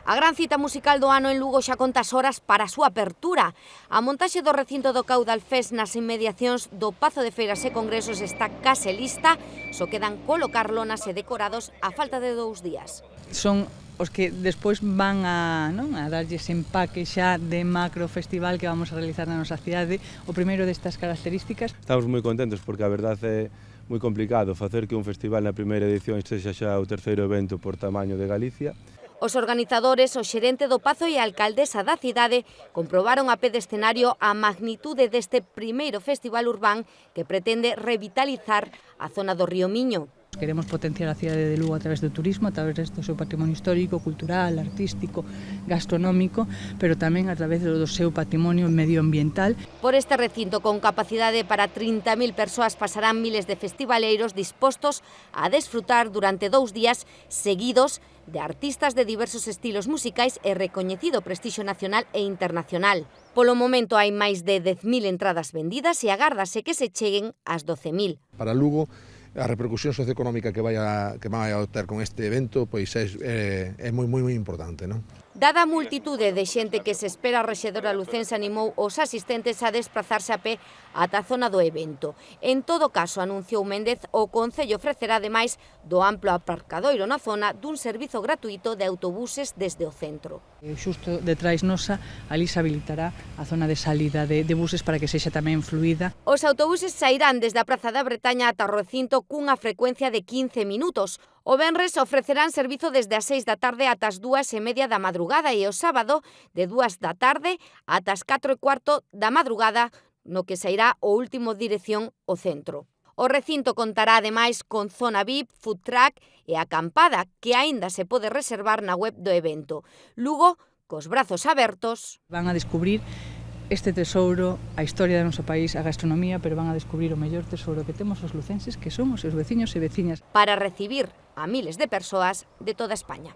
A gran cita musical do ano en Lugo xa conta as horas para a súa apertura. A montaxe do recinto do Caudal Fest nas inmediacións do Pazo de Feiras e Congresos está case lista, só quedan colocar lonas e decorados a falta de 2 días. Son os que despois van a darlles empaque xa de macro festival que vamos a realizar na nosa cidade, o primeiro destas características. Estamos moi contentos porque a verdade é moi complicado facer que un festival na primeira edición sexa xa o terceiro evento por tamaño de Galicia. Os organizadores, o xerente do Pazo e a alcaldesa da cidade comprobaron a pé de escenario a magnitude deste primeiro festival urbán que pretende revitalizar a zona do Río Miño. Queremos potenciar a cidade de Lugo a través do turismo, a través do seu patrimonio histórico, cultural, artístico, gastronómico, pero tamén a través do seu patrimonio medioambiental. Por este recinto con capacidade para 30.000 persoas pasarán miles de festivaleiros dispostos a desfrutar durante 2 días seguidos de artistas de diversos estilos musicais e recoñecido prestixio nacional e internacional. Polo momento hai máis de 10.000 entradas vendidas e agárdase que se cheguen ás 12.000. Para Lugo, a repercusión socioeconómica que vai a ter con este evento pois é moi importante, non? Dada a multitude de xente que se espera, a rexedora lucense animou os asistentes a desplazarse a pé ata a zona do evento. En todo caso, anunciou Méndez, o Concello ofrecerá ademais do amplo aparcadoiro na zona dun servizo gratuito de autobuses desde o centro. Xusto detrás nosa, ali se habilitará a zona de salida de buses para que sexa tamén fluida. Os autobuses sairán desde a Praza da Bretaña ata o recinto cunha frecuencia de 15 minutos. O venres ofrecerán servizo desde as 6 da tarde ata as 2:30 da madrugada e o sábado de 2 da tarde ata as 4:15 da madrugada, no que sairá o último dirección ao centro. O recinto contará ademais con zona VIP, food truck e acampada, que aínda se pode reservar na web do evento. Lugo, cos brazos abertos, van a descubrir este tesouro, a historia do noso país, a gastronomía, pero van a descubrir o mellor tesouro que temos os lucenses, que son os seus veciños e veciñas. Para recibir a miles de persoas de toda España.